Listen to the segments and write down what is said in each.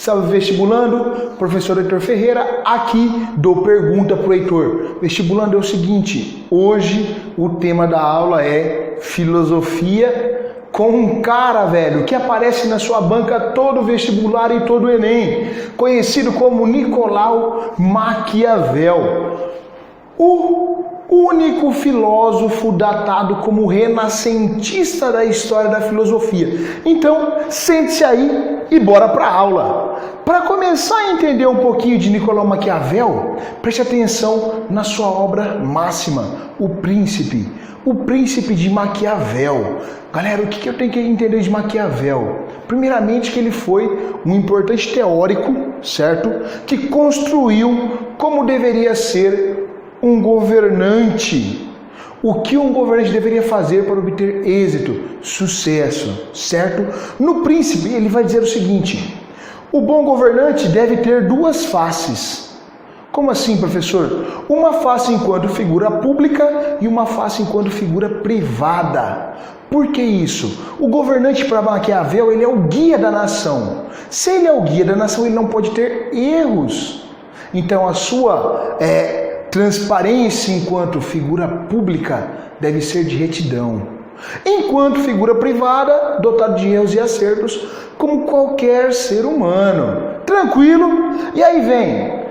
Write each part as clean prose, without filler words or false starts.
Salve vestibulando, professor Heitor Ferreira, aqui dou pergunta pro Heitor. Vestibulando é o seguinte, hoje o tema da aula é filosofia com um cara, velho, que aparece na sua banca todo vestibular e todo Enem, conhecido como Nicolau Maquiavel, o único filósofo datado como renascentista da história da filosofia. Então, sente-se aí e bora para a aula. Para começar a entender um pouquinho de Nicolau Maquiavel, preste atenção na sua obra máxima, O Príncipe de Maquiavel. Galera, o que eu tenho que entender de Maquiavel? Primeiramente que ele foi um importante teórico, certo? Que construiu como deveria ser um governante. O que um governante deveria fazer para obter êxito, sucesso, certo? No Príncipe, ele vai dizer o seguinte: o bom governante deve ter duas faces. Como assim, professor? Uma face enquanto figura pública e uma face enquanto figura privada. Por que isso? O governante, para Maquiavel, ele é o guia da nação. Se ele é o guia da nação, ele não pode ter erros. Então, a sua transparência enquanto figura pública deve ser de retidão. Enquanto figura privada, dotado de erros e acertos, como qualquer ser humano. Tranquilo? E aí vem.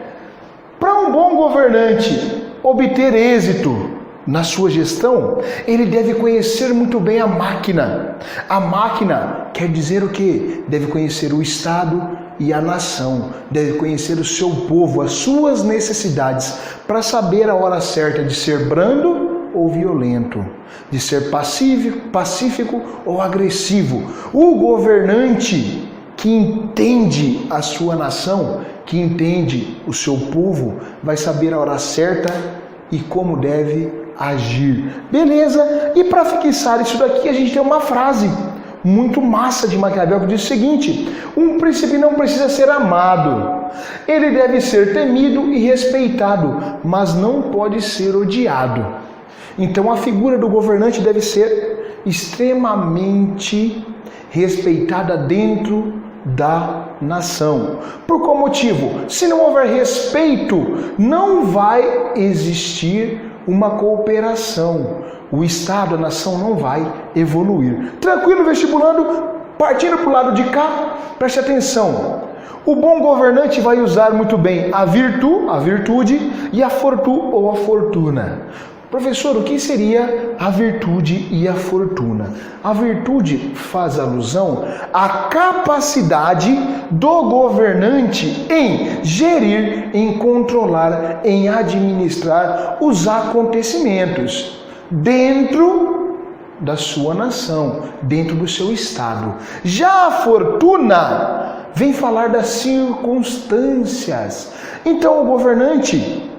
Para um bom governante obter êxito na sua gestão, ele deve conhecer muito bem a máquina. A máquina quer dizer o quê? Deve conhecer o Estado e a nação, deve conhecer o seu povo, as suas necessidades, para saber a hora certa de ser brando ou violento, de ser pacífico ou agressivo. O governante que entende a sua nação, que entende o seu povo, vai saber a hora certa e como deve agir. Beleza? E para fixar isso daqui, a gente tem uma frase muito massa de Maquiavel que diz o seguinte: um príncipe não precisa ser amado, ele deve ser temido e respeitado, mas não pode ser odiado. Então a figura do governante deve ser extremamente respeitada dentro da nação. Por qual motivo? Se não houver respeito, não vai existir uma cooperação. O Estado, a nação não vai evoluir. Tranquilo, vestibulando? Partindo para o lado de cá, preste atenção. O bom governante vai usar muito bem a virtude e a fortuna. Professor, o que seria a virtude e a fortuna? A virtude faz alusão à capacidade do governante em gerir, em controlar, em administrar os acontecimentos dentro da sua nação, dentro do seu estado. Já a fortuna vem falar das circunstâncias. Então o governante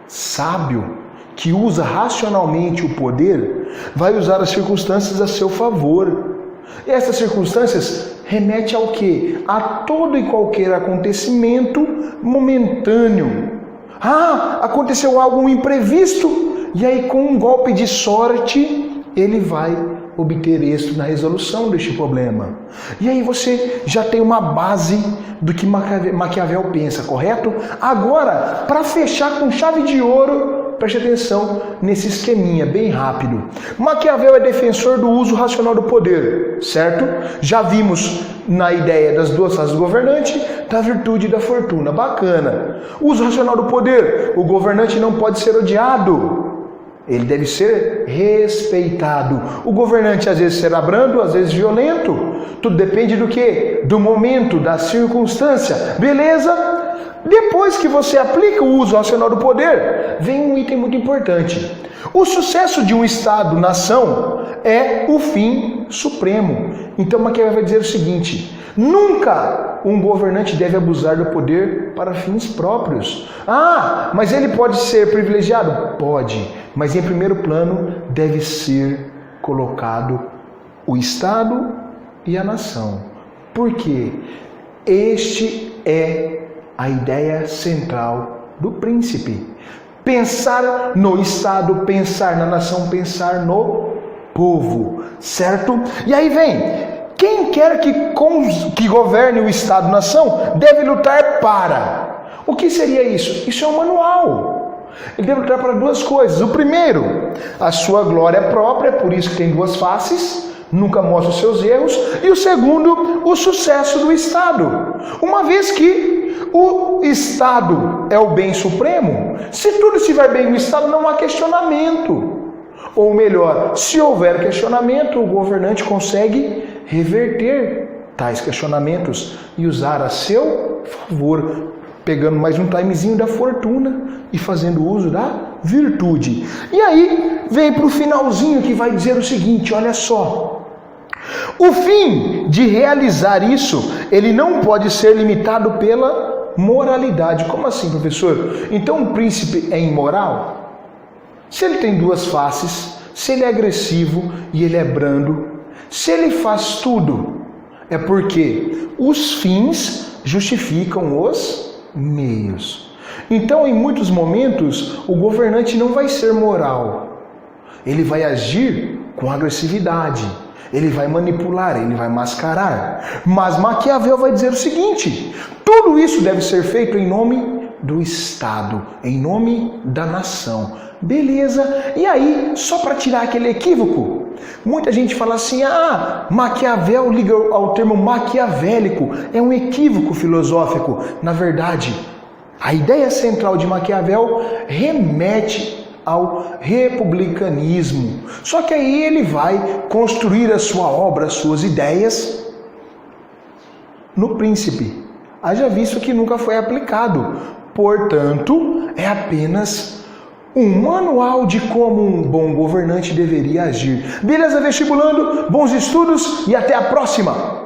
sábio, que usa racionalmente o poder, vai usar as circunstâncias a seu favor. E essas circunstâncias remetem ao quê? A todo e qualquer acontecimento momentâneo. Aconteceu algo imprevisto, e aí com um golpe de sorte, ele vai obter êxito na resolução deste problema. E aí você já tem uma base do que Maquiavel pensa, correto? Agora, para fechar com chave de ouro, preste atenção nesse esqueminha bem rápido. Maquiavel é defensor do uso racional do poder, certo? Já vimos na ideia das duas fases do governante, da virtude e da fortuna. Bacana. Uso racional do poder. O governante não pode ser odiado. Ele deve ser respeitado. O governante às vezes será brando, às vezes violento. Tudo depende do quê? Do momento, da circunstância. Beleza? Depois que você aplica o uso racional do poder, vem um item muito importante. O sucesso de um Estado, nação, é o fim supremo. Então Maquiavel vai dizer o seguinte: nunca um governante deve abusar do poder para fins próprios. Mas ele pode ser privilegiado? Pode, mas em primeiro plano deve ser colocado o Estado e a nação. Por quê? Este é a ideia central do príncipe. Pensar no Estado, pensar na nação, pensar no povo, certo? E aí vem, Quem quer que governe o Estado-nação deve lutar para. O que seria isso? Isso é um manual. Ele deve lutar para duas coisas. O primeiro, a sua glória própria, por isso que tem duas faces, nunca mostra os seus erros. E o segundo, o sucesso do Estado. Uma vez que o Estado é o bem supremo, se tudo estiver bem no Estado, não há questionamento. Ou melhor, se houver questionamento, o governante consegue reverter tais questionamentos e usar a seu favor, pegando mais um timezinho da fortuna e fazendo uso da virtude. E aí vem para o finalzinho que vai dizer o seguinte, olha só. O fim de realizar isso, ele não pode ser limitado pela moralidade. Como assim, professor? Então o príncipe é imoral? Se ele tem duas faces, se ele é agressivo e ele é brando, se ele faz tudo, é porque os fins justificam os meios. Então, em muitos momentos, o governante não vai ser moral. Ele vai agir com agressividade, ele vai manipular, ele vai mascarar. Mas Maquiavel vai dizer o seguinte: tudo isso deve ser feito em nome do Estado, em nome da nação. Beleza, e aí, só para tirar aquele equívoco, muita gente fala assim, Maquiavel liga ao termo maquiavélico, é um equívoco filosófico. Na verdade, a ideia central de Maquiavel remete ao republicanismo. Só que aí ele vai construir a sua obra, as suas ideias no príncipe. Haja visto que nunca foi aplicado. Portanto, é apenas um manual de como um bom governante deveria agir. Beleza, vestibulando? Bons estudos e até a próxima!